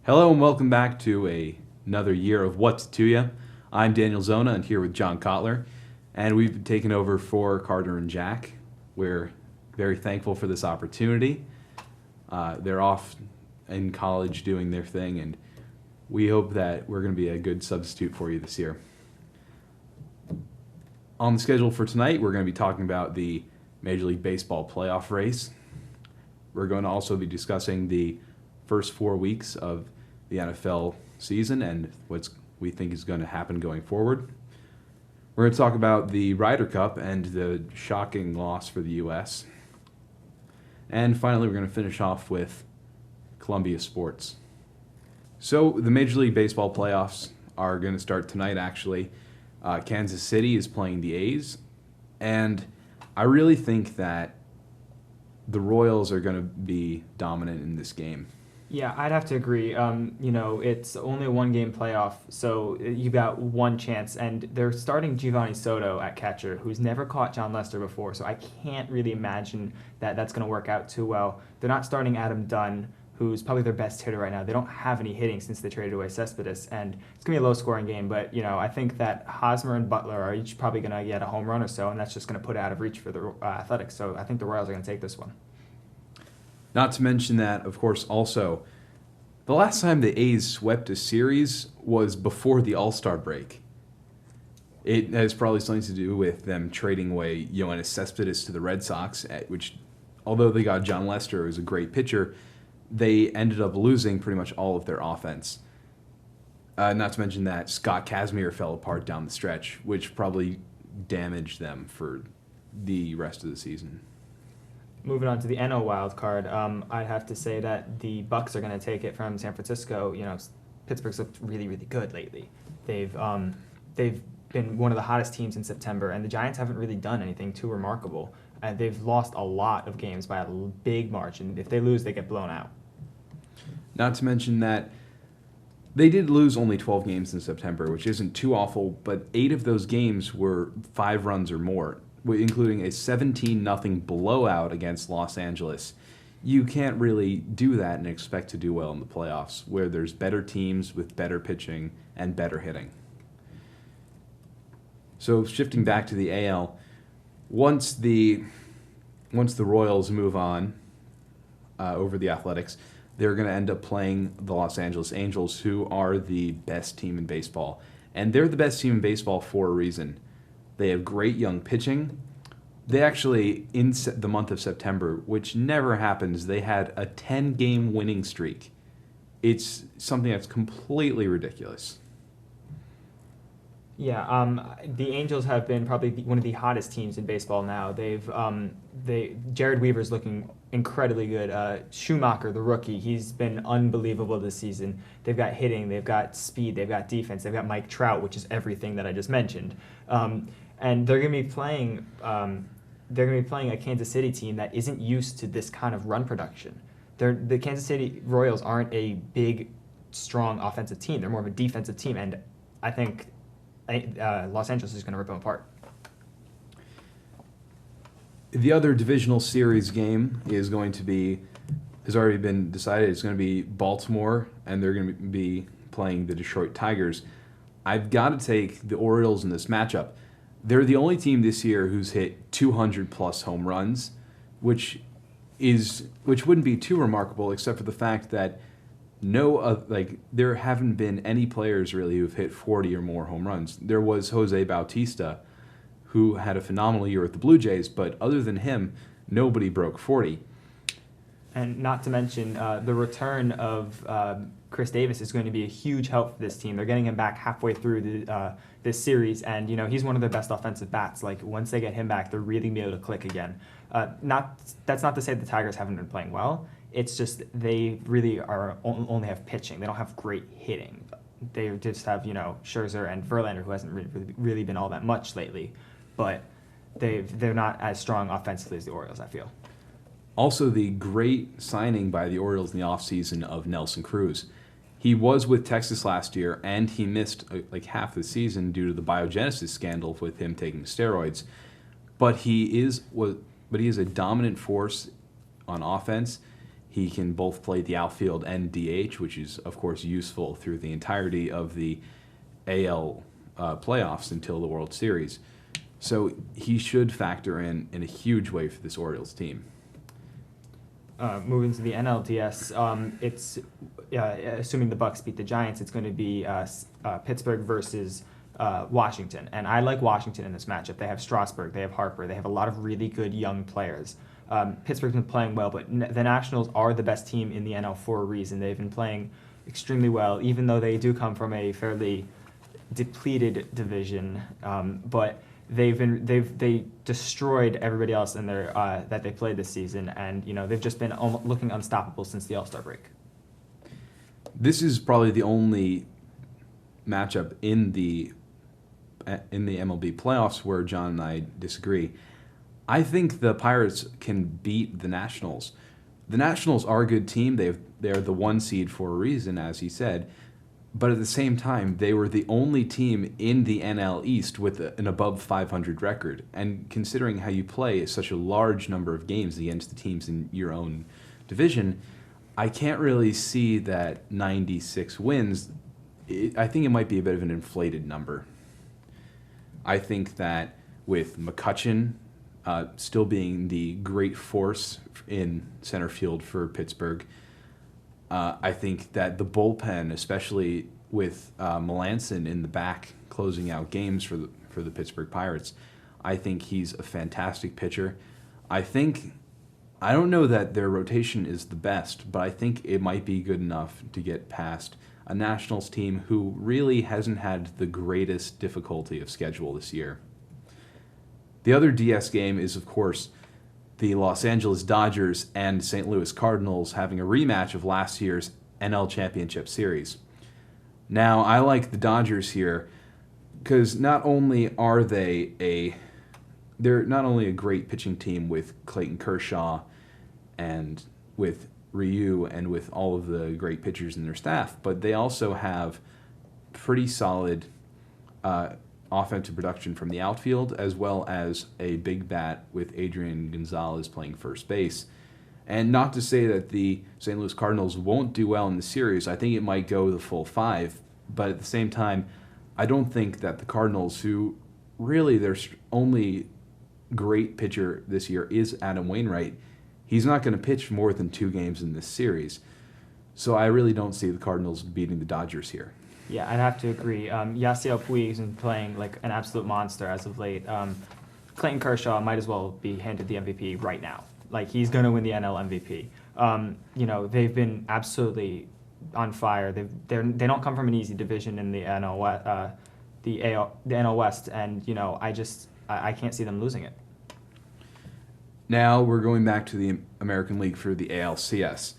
Hello and welcome back to another year of What's to Ya. I'm Daniel Zona and here with John Kotler, and we've taken over for Carter and Jack. We're very thankful for this opportunity. They're off in college doing their thing, and we hope that we're going to be a good substitute for you this year. On the schedule for tonight, we're going to be talking about the Major League Baseball playoff race. We're going to also be discussing the first 4 weeks of the NFL season and what we think is going to happen going forward. We're going to talk about the Ryder Cup and the shocking loss for the U.S. And finally, we're going to finish off with Columbia sports. So the Major League Baseball playoffs are going to start tonight, actually. Kansas City is playing the A's, and I really think that the Royals are going to be dominant in this game. Yeah, I'd have to agree. It's only a one-game playoff, so you got one chance, and they're starting Giovanni Soto at catcher, who's never caught John Lester before, so I can't really imagine that that's going to work out too well. They're not starting Adam Dunn, who's probably their best hitter right now. They don't have any hitting since they traded away Cespedes, and it's going to be a low-scoring game, but, I think that Hosmer and Butler are each probably going to get a home run or so, and that's just going to put it out of reach for the Athletics, so I think the Royals are going to take this one. Not to mention that, of course, also, the last time the A's swept a series was before the All-Star break. It has probably something to do with them trading away Yoenis Cespedes to the Red Sox, which, although they got John Lester, who was a great pitcher, they ended up losing pretty much all of their offense. Not to mention that Scott Kazmir fell apart down the stretch, which probably damaged them for the rest of the season. Moving on to the NL wild card, I'd have to say that the Bucks are going to take it from San Francisco. Pittsburgh's looked really, really good lately. They've been one of the hottest teams in September, and the Giants haven't really done anything too remarkable. They've lost a lot of games by a big margin. If they lose, they get blown out. Not to mention that they did lose only 12 games in September, which isn't too awful, but 8 of those games were 5 runs or more, including a 17-0 blowout against Los Angeles. You can't really do that and expect to do well in the playoffs, where there's better teams with better pitching and better hitting. So shifting back to the AL, once the Royals move on over the Athletics, they're going to end up playing the Los Angeles Angels, who are the best team in baseball. And they're the best team in baseball for a reason. They have great young pitching. They actually, in the month of September, which never happens, they had a 10-game winning streak. It's something that's completely ridiculous. Yeah, the Angels have been probably one of the hottest teams in baseball now. Jared Weaver's looking incredibly good. Schumacher, the rookie, he's been unbelievable this season. They've got hitting, they've got speed, they've got defense, they've got Mike Trout, which is everything that I just mentioned. And they're going to be playing. They're going to be playing a Kansas City team that isn't used to this kind of run production. The Kansas City Royals aren't a big, strong offensive team. They're more of a defensive team, and I think Los Angeles is going to rip them apart. The other divisional series game has already been decided. It's going to be Baltimore, and they're going to be playing the Detroit Tigers. I've got to take the Orioles in this matchup. They're the only team this year who's hit 200-plus home runs, which wouldn't be too remarkable, except for the fact that there haven't been any players really who've hit 40 or more home runs. There was Jose Bautista, who had a phenomenal year with the Blue Jays, but other than him, nobody broke 40. And not to mention, the return of Chris Davis is going to be a huge help for this team. They're getting him back halfway through this series, and he's one of their best offensive bats. Like, once they get him back, they're really going to be able to click again. That's not to say the Tigers haven't been playing well. It's just they really only have pitching. They don't have great hitting. They just have Scherzer and Verlander, who hasn't really been all that much lately, but they're not as strong offensively as the Orioles, I feel. Also, the great signing by the Orioles in the offseason of Nelson Cruz. He was with Texas last year, and he missed half the season due to the biogenesis scandal with him taking steroids. But he is a dominant force on offense. He can both play the outfield and DH, which is, of course, useful through the entirety of the AL playoffs until the World Series. So he should factor in a huge way for this Orioles team. Moving to the NLDS, it's assuming the Bucks beat the Giants, it's going to be Pittsburgh versus Washington. And I like Washington in this matchup. They have Strasburg, they have Harper, they have a lot of really good young players. Pittsburgh's been playing well, but the Nationals are the best team in the NL for a reason. They've been playing extremely well, even though they do come from a fairly depleted division. But they destroyed everybody else in their that they played this season, and they've just been looking unstoppable since the All-Star break. This is probably the only matchup in the MLB playoffs where John and I disagree. I think the Pirates can beat the Nationals. The Nationals are a good team. They're the 1 seed for a reason, as he said. But at the same time, they were the only team in the NL East with an above 500 record. And considering how you play such a large number of games against the teams in your own division, I can't really see that 96 wins. I think it might be a bit of an inflated number. I think that with McCutchen still being the great force in center field for Pittsburgh, I think that the bullpen, especially with Melanson in the back closing out games for the Pittsburgh Pirates, I think he's a fantastic pitcher. I don't know that their rotation is the best, but I think it might be good enough to get past a Nationals team who really hasn't had the greatest difficulty of schedule this year. The other DS game is, of course, the Los Angeles Dodgers and St. Louis Cardinals having a rematch of last year's NL Championship Series. Now, I like the Dodgers here because not only are they're not only a great pitching team with Clayton Kershaw and with Ryu and with all of the great pitchers in their staff, but they also have pretty solid offensive production from the outfield, as well as a big bat with Adrian Gonzalez playing first base. And not to say that the St. Louis Cardinals won't do well in the series. I think it might go the full 5. But at the same time, I don't think that the Cardinals, who really their only great pitcher this year is Adam Wainwright, he's not going to pitch more than 2 games in this series. So I really don't see the Cardinals beating the Dodgers here. Yeah, I'd have to agree. Yasiel Puig has been playing like an absolute monster as of late. Clayton Kershaw might as well be handed the MVP right now. Like, he's going to win the NL MVP. They've been absolutely on fire. They don't come from an easy division in the NL West, and I can't see them losing it. Now we're going back to the American League for the ALCS.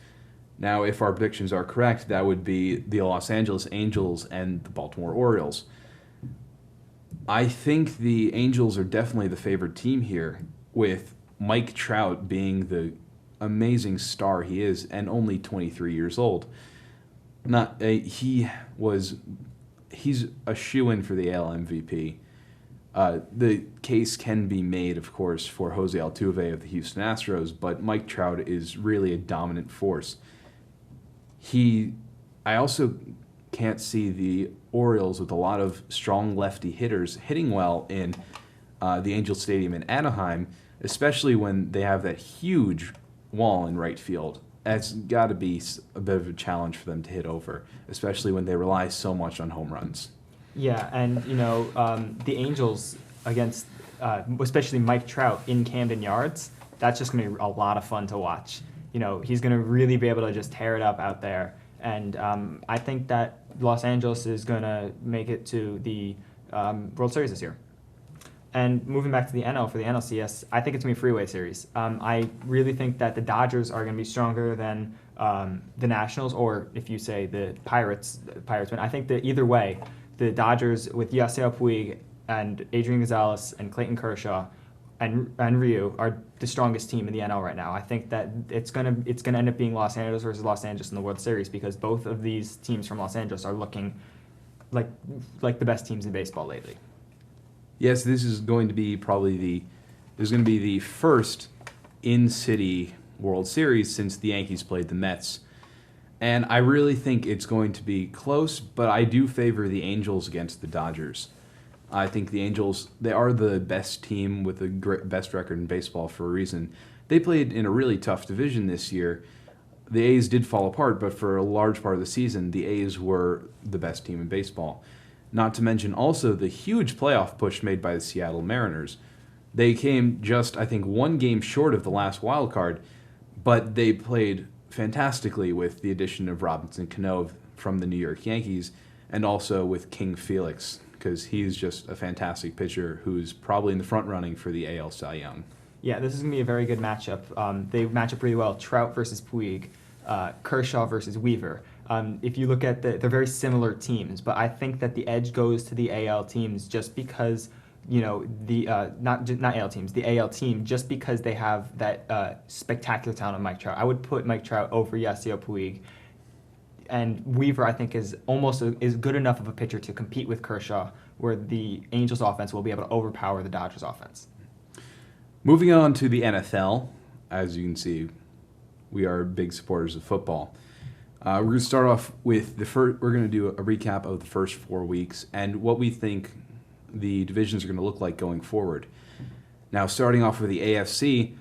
Now, if our predictions are correct, that would be the Los Angeles Angels and the Baltimore Orioles. I think the Angels are definitely the favored team here, with Mike Trout being the amazing star he is and only 23 years old. He's a shoo-in for the AL MVP. The case can be made, of course, for Jose Altuve of the Houston Astros, but Mike Trout is really a dominant force. I also can't see the Orioles with a lot of strong lefty hitters hitting well in the Angels Stadium in Anaheim, especially when they have that huge wall in right field. That's got to be a bit of a challenge for them to hit over, especially when they rely so much on home runs. Yeah, and the Angels against especially Mike Trout in Camden Yards, that's just going to be a lot of fun to watch. He's going to really be able to just tear it up out there. And I think that Los Angeles is going to make it to the World Series this year. And moving back to the NL for the NLCS, I think it's going to be a freeway series. I really think that the Dodgers are going to be stronger than the Nationals, or if you say the Pirates win. I think that either way, the Dodgers with Yasiel Puig and Adrian Gonzalez and Clayton Kershaw and Ryu are the strongest team in the NL right now. I think that it's gonna end up being Los Angeles versus Los Angeles in the World Series because both of these teams from Los Angeles are looking like the best teams in baseball lately. Yes, this is going to be the first in-city World Series since the Yankees played the Mets. And I really think it's going to be close, but I do favor the Angels against the Dodgers. I think the Angels, they are the best team with the best record in baseball for a reason. They played in a really tough division this year. The A's did fall apart, but for a large part of the season, the A's were the best team in baseball. Not to mention also the huge playoff push made by the Seattle Mariners. They came just, I think, one game short of the last wild card, but they played fantastically with the addition of Robinson Cano from the New York Yankees, and also with King Felix, because he's just a fantastic pitcher who's probably in the front running for the AL Cy Young. Yeah, this is going to be a very good matchup. They match up really well. Trout versus Puig, Kershaw versus Weaver. If you look at they're very similar teams, but I think that the edge goes to the AL teams just because, the not AL teams, the AL team, just because they have that spectacular talent of Mike Trout. I would put Mike Trout over Yasiel Puig. And Weaver, I think, is good enough of a pitcher to compete with Kershaw, where the Angels offense will be able to overpower the Dodgers offense. Moving on to the NFL, as you can see, we are big supporters of football. We're going to start off with we're going to do a recap of the first 4 weeks and what we think the divisions are going to look like going forward. Now, starting off with the AFC,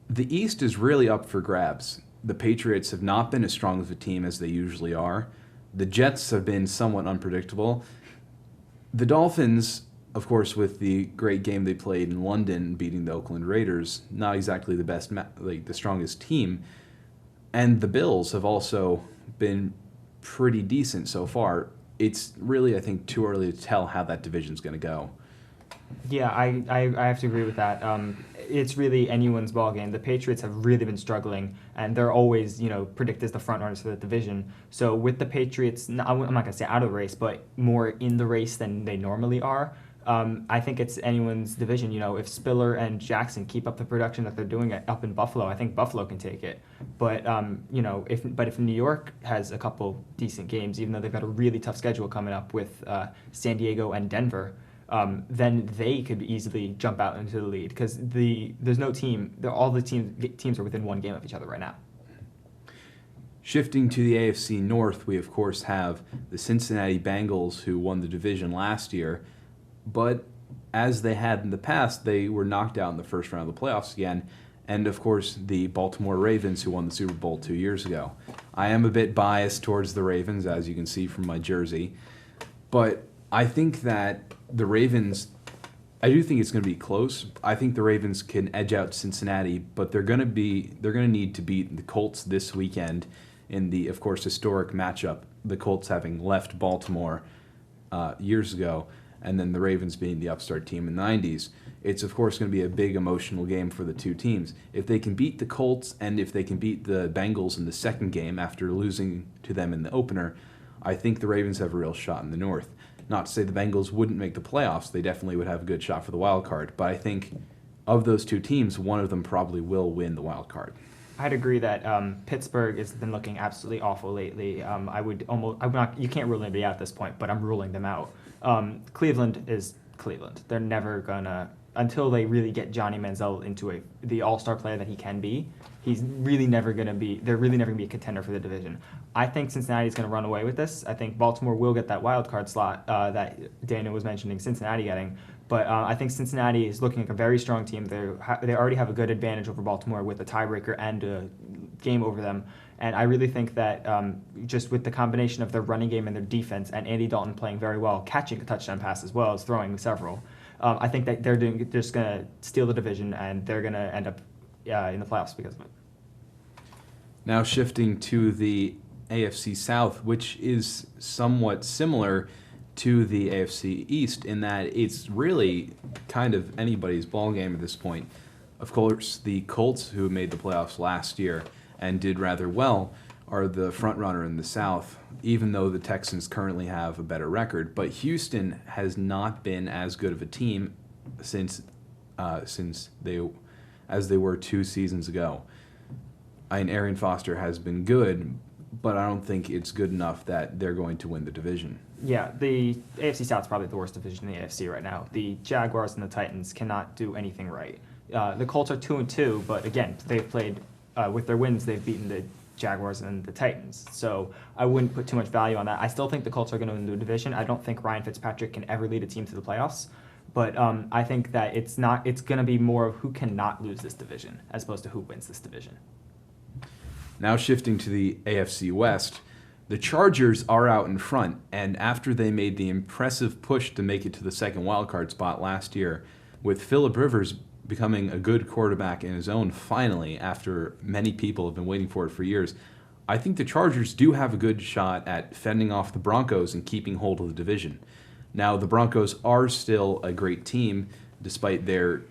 the East is really up for grabs. The Patriots have not been as strong of a team as they usually are. The Jets have been somewhat unpredictable. The Dolphins, of course, with the great game they played in London, beating the Oakland Raiders, not exactly the best, the strongest team. And the Bills have also been pretty decent so far. It's really, I think, too early to tell how that division's going to go. Yeah, I have to agree with that. It's really anyone's ballgame. The Patriots have really been struggling, and they're always, predicted as the front runners for the division. So with the Patriots, I'm not going to say out of the race, but more in the race than they normally are. I think it's anyone's division. If Spiller and Jackson keep up the production that they're doing up in Buffalo, I think Buffalo can take it. But if New York has a couple decent games, even though they've got a really tough schedule coming up with San Diego and Denver, then they could easily jump out into the lead because there's no team. All the teams are within one game of each other right now. Shifting to the AFC North, we of course have the Cincinnati Bengals, who won the division last year, but as they had in the past, they were knocked out in the first round of the playoffs again, and of course the Baltimore Ravens, who won the Super Bowl 2 years ago. I am a bit biased towards the Ravens, as you can see from my jersey, but I think that the Ravens, I do think it's going to be close. I think the Ravens can edge out Cincinnati, but they're going to need to beat the Colts this weekend in the, of course, historic matchup. The Colts having left Baltimore years ago, and then the Ravens being the upstart team in the 90s. It's, of course, going to be a big emotional game for the two teams. If they can beat the Colts and if they can beat the Bengals in the second game after losing to them in the opener, I think the Ravens have a real shot in the North. Not to say the Bengals wouldn't make the playoffs. They definitely would have a good shot for the wild card. But I think of those two teams, one of them probably will win the wild card. I'd agree that Pittsburgh has been looking absolutely awful lately. You can't rule anybody out at this point, but I'm ruling them out. Cleveland is Cleveland. They're never gonna, until they really get Johnny Manziel into the all-star player that he can be. They're really never gonna be a contender for the division. I think Cincinnati's gonna run away with this. I think Baltimore will get that wild card slot that Daniel was mentioning Cincinnati getting. But I think Cincinnati is looking like a very strong team. They already have a good advantage over Baltimore with a tiebreaker and a game over them. And I really think that just with the combination of their running game and their defense, and Andy Dalton playing very well, catching a touchdown pass as well as throwing several, I think that they're just going to steal the division, and they're going to end up in the playoffs because of it. Now shifting to the AFC South, which is somewhat similar to the AFC East in that it's really kind of anybody's ballgame at this point. Of course, the Colts, who made the playoffs last year and did rather well, are the front runner in the South, even though the Texans currently have a better record. But Houston has not been as good of a team since they were 2 seasons ago. Arian Foster has been good, but I don't think it's good enough that they're going to win the division. Yeah, the AFC South is probably the worst division in the AFC right now. The Jaguars and the Titans cannot do anything right. The Colts are 2-2, but again, they've played with their wins, they've beaten the Jaguars and the Titans. So I wouldn't put too much value on that. I still think the Colts are going to win the division. I don't think Ryan Fitzpatrick can ever lead a team to the playoffs. But I think that it's going to be more of who cannot lose this division as opposed to who wins this division. Now shifting to the AFC West, the Chargers are out in front, and after they made the impressive push to make it to the second wildcard spot last year, with Phillip Rivers becoming a good quarterback in his own finally after many people have been waiting for it for years, I think the Chargers do have a good shot at fending off the Broncos and keeping hold of the division. Now, the Broncos are still a great team, despite their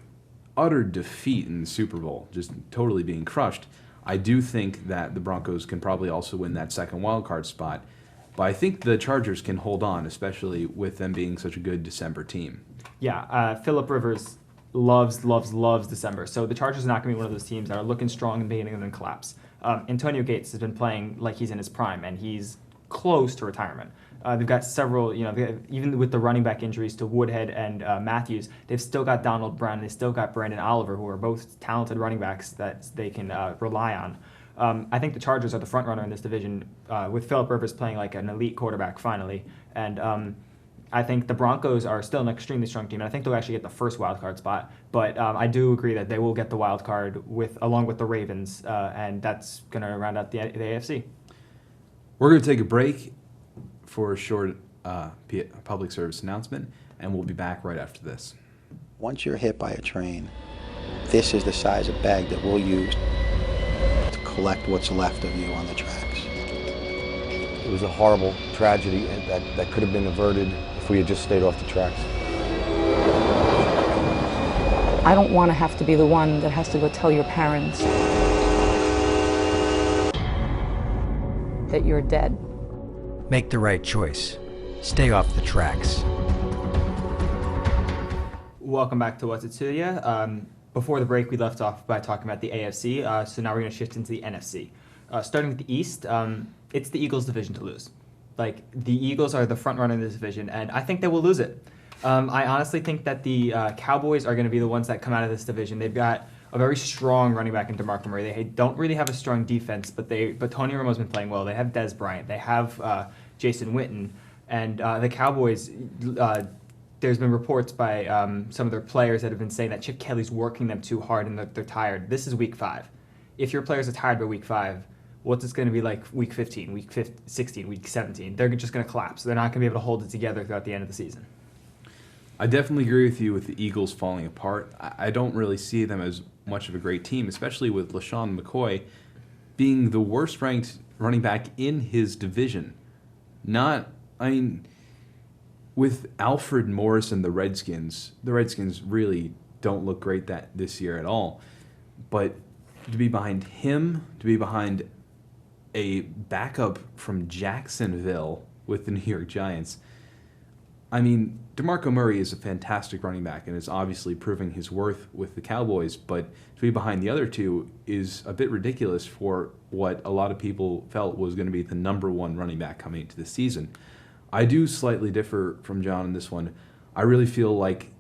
utter defeat in the Super Bowl, just totally being crushed. I do think that the Broncos can probably also win that second wildcard spot, but I think the Chargers can hold on, especially with them being such a good December team. Yeah, Phillip Rivers loves December, so the Chargers are not going to be one of those teams that are looking strong and beginning and then collapse. Antonio Gates has been playing like he's in his prime, and he's close to retirement. They've got several, even with the running back injuries to Woodhead and Matthews, they've still got Donald Brown, they've still got Brandon Oliver, who are both talented running backs that they can rely on. I think the Chargers are the front runner in this division, with Phillip Rivers playing like an elite quarterback finally. And I think the Broncos are still an extremely strong team, and I think they'll actually get the first wild card spot. But I do agree that they will get the wild card along with the Ravens, and that's going to round out the AFC. We're going to take a break for a short public service announcement, and we'll be back right after this. Once you're hit by a train, this is the size of bag that we'll use to collect what's left of you on the tracks. It was a horrible tragedy that could have been averted if we had just stayed off the tracks. I don't want to have to be the one that has to go tell your parents that you're dead. Make the right choice. Stay off the tracks. Welcome back to What's It To Ya. Before the break, we left off by talking about the AFC, so now we're going to shift into the NFC. Starting with the East, it's the Eagles' division to lose. Like, the Eagles are the front runner in this division, and I think they will lose it. I honestly think that the Cowboys are going to be the ones that come out of this division. They've got a very strong running back in DeMarco Murray. They don't really have a strong defense, but Tony Romo's been playing well. They have Dez Bryant. They have Jason Witten. And the Cowboys, there's been reports by some of their players that have been saying that Chip Kelly's working them too hard and they're tired. This is week 5. If your players are tired by week 5, what's it going to be like week 15, week 16, week 17? They're just going to collapse. They're not going to be able to hold it together throughout the end of the season. I definitely agree with you with the Eagles falling apart. I don't really see them as much of a great team, especially with LaShawn McCoy being the worst-ranked running back in his division. With Alfred Morris and the Redskins really don't look great this year at all. But to be behind him, to be behind a backup from Jacksonville with the New York Giants, DeMarco Murray is a fantastic running back and is obviously proving his worth with the Cowboys, but to be behind the other two is a bit ridiculous for what a lot of people felt was going to be the number one running back coming into the season. I do slightly differ from John in this one. I really feel like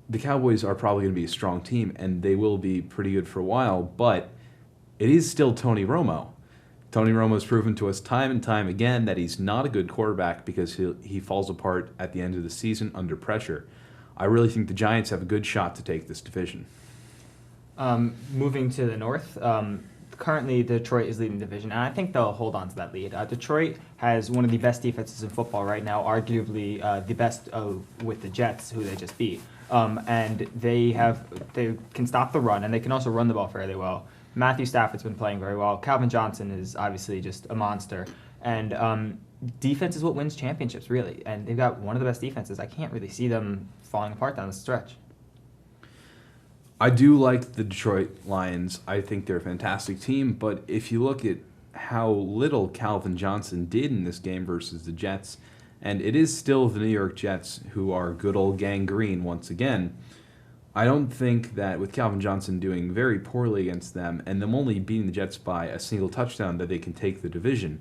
the Cowboys are probably going to be a strong team, and they will be pretty good for a while, but it is still Tony Romo. Tony Romo has proven to us time and time again that he's not a good quarterback because he falls apart at the end of the season under pressure. I really think the Giants have a good shot to take this division. Moving to the North, currently Detroit is leading the division, and I think they'll hold on to that lead. Detroit has one of the best defenses in football right now, arguably the best with the Jets, who they just beat. And they can stop the run, and they can also run the ball fairly well. Matthew Stafford's been playing very well. Calvin Johnson is obviously just a monster. And defense is what wins championships, really. And they've got one of the best defenses. I can't really see them falling apart down the stretch. I do like the Detroit Lions. I think they're a fantastic team. But if you look at how little Calvin Johnson did in this game versus the Jets, and it is still the New York Jets who are good old gangrene once again, I don't think that with Calvin Johnson doing very poorly against them and them only beating the Jets by a single touchdown that they can take the division,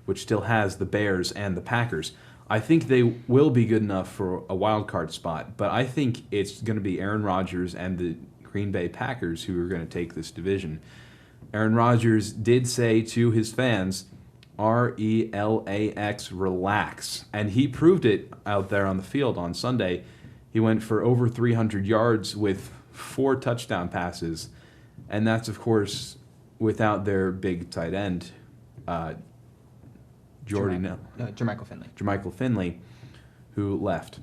which still has the Bears and the Packers. I think they will be good enough for a wild card spot, but I think it's going to be Aaron Rodgers and the Green Bay Packers who are going to take this division. Aaron Rodgers did say to his fans, RELAX, relax. And he proved it out there on the field on Sunday. He went for over 300 yards with 4 touchdown passes. And that's, of course, without their big tight end, Jermichael Finley, who left.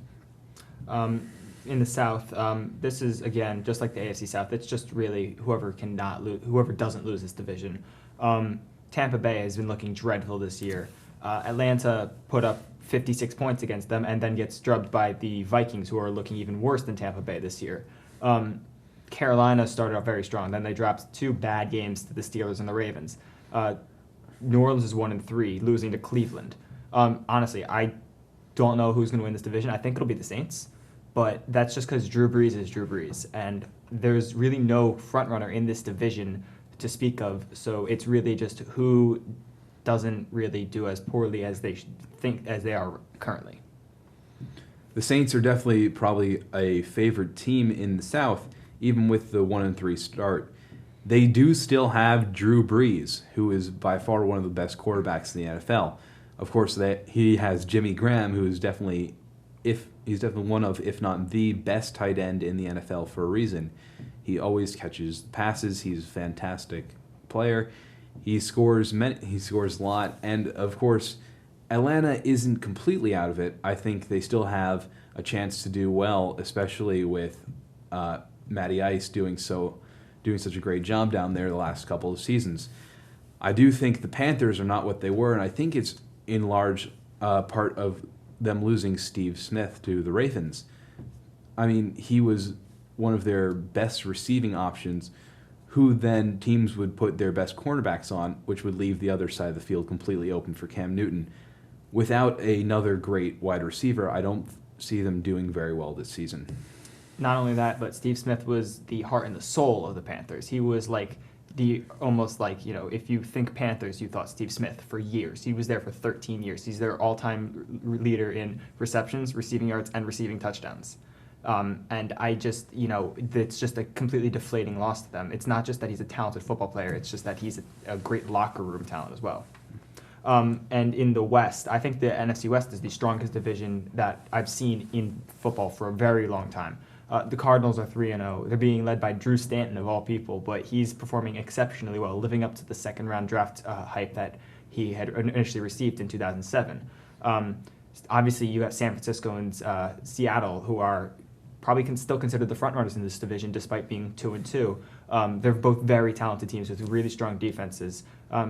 In the South, this is, again, just like the AFC South. It's just really whoever doesn't lose this division. Tampa Bay has been looking dreadful this year. Atlanta put up 56 points against them and then gets drubbed by the Vikings, who are looking even worse than Tampa Bay this year. Carolina started off very strong. Then they dropped 2 bad games to the Steelers and the Ravens. New Orleans is 1-3, losing to Cleveland. Honestly, I don't know who's going to win this division. I think it'll be the Saints, but that's just because Drew Brees is Drew Brees, and there's really no frontrunner in this division to speak of. So it's really just who doesn't really do as poorly as they think as they are currently. The Saints are definitely probably a favorite team in the South, even with the 1-3 start. They do still have Drew Brees, who is by far one of the best quarterbacks in the NFL. Of course, he has Jimmy Graham, who is definitely one of, if not the best tight end in the NFL for a reason. He always catches passes. He's a fantastic player. He scores a lot, and of course, Atlanta isn't completely out of it. I think they still have a chance to do well, especially with Matty Ice doing such a great job down there the last couple of seasons. I do think the Panthers are not what they were, and I think it's in large part of them losing Steve Smith to the Ravens. I mean, he was one of their best receiving options, who then teams would put their best cornerbacks on, which would leave the other side of the field completely open for Cam Newton. Without another great wide receiver, I don't see them doing very well this season. Not only that, but Steve Smith was the heart and the soul of the Panthers. He was like if you think Panthers, you thought Steve Smith for years. He was there for 13 years. He's their all-time leader in receptions, receiving yards, and receiving touchdowns. And it's just a completely deflating loss to them. It's not just that he's a talented football player, it's just that he's a great locker room talent as well. And in the West, I think the NFC West is the strongest division that I've seen in football for a very long time. The Cardinals are 3-0. They're being led by Drew Stanton, of all people, but he's performing exceptionally well, living up to the second-round draft hype that he had initially received in 2007. Obviously, you have San Francisco and Seattle, who are probably still considered the front-runners in this division, despite being 2-2. They're both very talented teams with really strong defenses.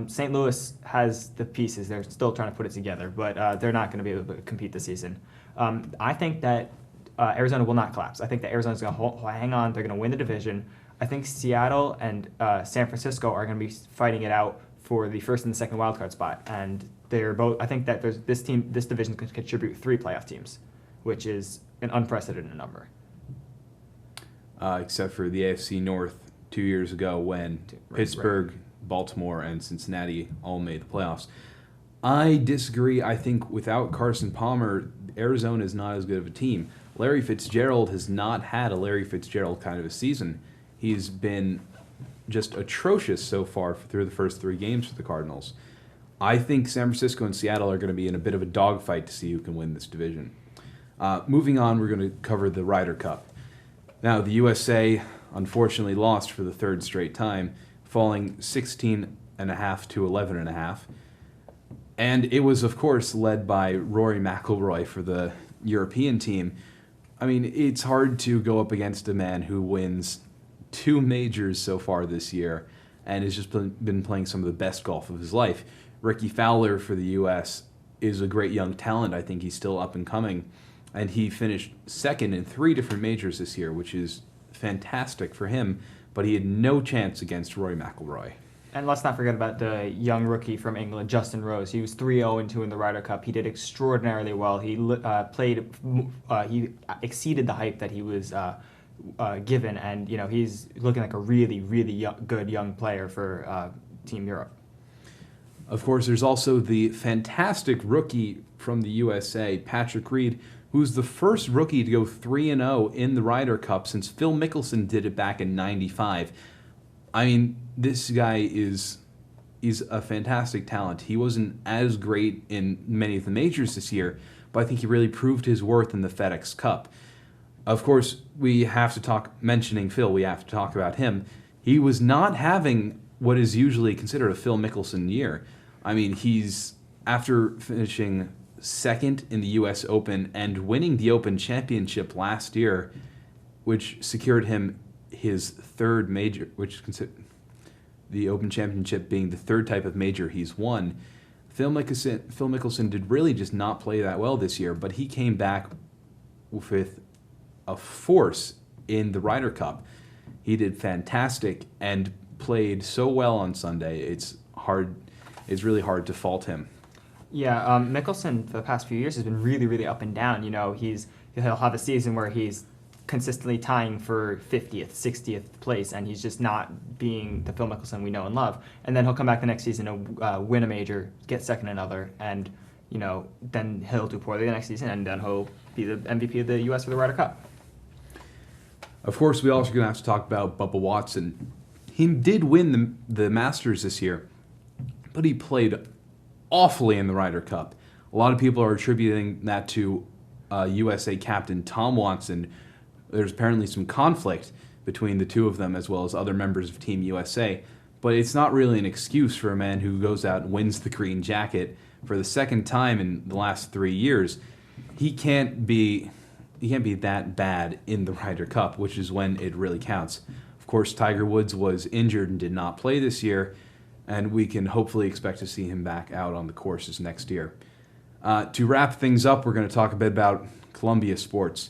St. Louis has the pieces. They're still trying to put it together, but they're not going to be able to compete this season. I think that Arizona will not collapse. I think that Arizona's going to hang on. They're going to win the division. I think Seattle and San Francisco are going to be fighting it out for the first and the second wildcard spot. And they're both. I think that this division can contribute 3 playoff teams, which is an unprecedented number. Except for the AFC North 2 years ago when Pittsburgh, Baltimore, and Cincinnati all made the playoffs. I disagree. I think without Carson Palmer, Arizona is not as good of a team. Larry Fitzgerald has not had a Larry Fitzgerald kind of a season. He's been just atrocious so far through the first 3 games for the Cardinals. I think San Francisco and Seattle are going to be in a bit of a dogfight to see who can win this division. Moving on, we're going to cover the Ryder Cup. Now, the USA unfortunately lost for the 3rd straight time, falling 16.5 to 11.5. And it was, of course, led by Rory McIlroy for the European team. I mean, it's hard to go up against a man who wins 2 majors so far this year and has just been playing some of the best golf of his life. Ricky Fowler for the U.S. is a great young talent. I think he's still up and coming. And he finished 2nd in 3 different majors this year, which is fantastic for him. But he had no chance against Rory McIlroy. And let's not forget about the young rookie from England, Justin Rose. He was 3-0-2 in the Ryder Cup. He did extraordinarily well. He he exceeded the hype that he was given, and he's looking like a really, really good young player for Team Europe. Of course, there's also the fantastic rookie from the USA, Patrick Reed, who's the first rookie to go 3-0 in the Ryder Cup since Phil Mickelson did it back in '95. I mean, this guy is a fantastic talent. He wasn't as great in many of the majors this year, but I think he really proved his worth in the FedEx Cup. Of course, we have to mentioning Phil, we have to talk about him. He was not having what is usually considered a Phil Mickelson year. I mean, after finishing second in the U.S. Open and winning the Open Championship last year, which secured him his third major, which is considered the Open Championship being the third type of major he's won. Phil Mickelson did really just not play that well this year, but he came back with a force in the Ryder Cup. He did fantastic and played so well on Sunday. It's really hard to fault him. Yeah, Mickelson for the past few years has been really, really up and down. You know, he'll have a season where he's consistently tying for 50th, 60th place, and he's just not being the Phil Mickelson we know and love. And then he'll come back the next season and win a major, get second in another, and then he'll do poorly the next season, and then he'll be the MVP of the U.S. for the Ryder Cup. Of course, we also going to have to talk about Bubba Watson. He did win the Masters this year, but he played awfully in the Ryder Cup. A lot of people are attributing that to USA captain Tom Watson. There's apparently some conflict between the two of them as well as other members of Team USA, but it's not really an excuse for a man who goes out and wins the green jacket for the second time in the last 3 years. He can't be that bad in the Ryder Cup, which is when it really counts. Of course, Tiger Woods was injured and did not play this year, and we can hopefully expect to see him back out on the courses next year. To wrap things up, we're going to talk a bit about Columbia sports.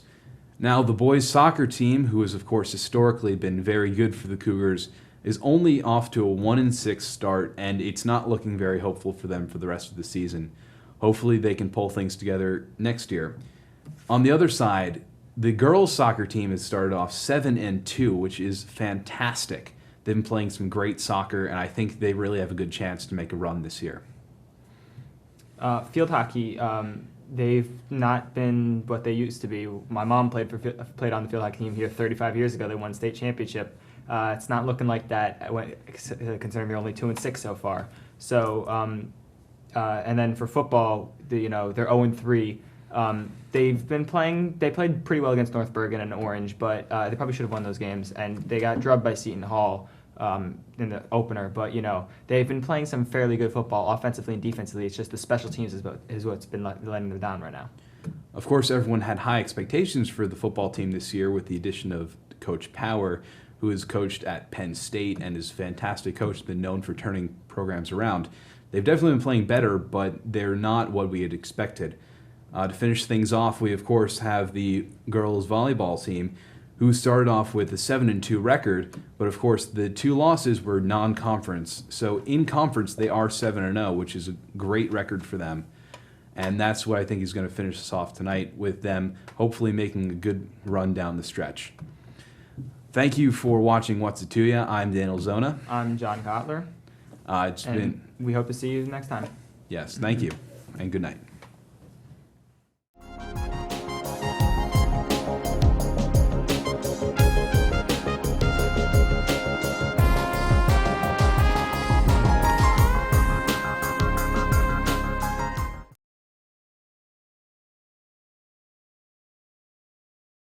Now, the boys' soccer team, who has, of course, historically been very good for the Cougars, is only off to a 1-6 start, and it's not looking very hopeful for them for the rest of the season. Hopefully, they can pull things together next year. On the other side, the girls' soccer team has started off 7-2, which is fantastic. They've been playing some great soccer, and I think they really have a good chance to make a run this year. Field hockey, they've not been what they used to be. My mom played on the field hockey team here 35 years ago. They won state championship. It's not looking like that, considering they're only 2-6 so far. So, and then for football, they're 0-3. They played pretty well against North Bergen and Orange, but they probably should have won those games, and they got drubbed by Seton Hall in the opener. But they've been playing some fairly good football offensively and defensively. It's just the special teams is what's been letting them down right now. Of course, everyone had high expectations for the football team this year with the addition of Coach Power, who has coached at Penn State and is a fantastic coach, has been known for turning programs around. They've definitely been playing better, but they're not what we had expected. To finish things off, we of course have the girls volleyball team, who started off with a 7-2 record, but of course the 2 losses were non-conference. So in conference they are 7-0, which is a great record for them. And that's what I think is going to finish us off tonight, with them hopefully making a good run down the stretch. Thank you for watching What's It To Ya. I'm Daniel Zona. I'm John Kotler. We hope to see you next time. Yes, thank you, and good night.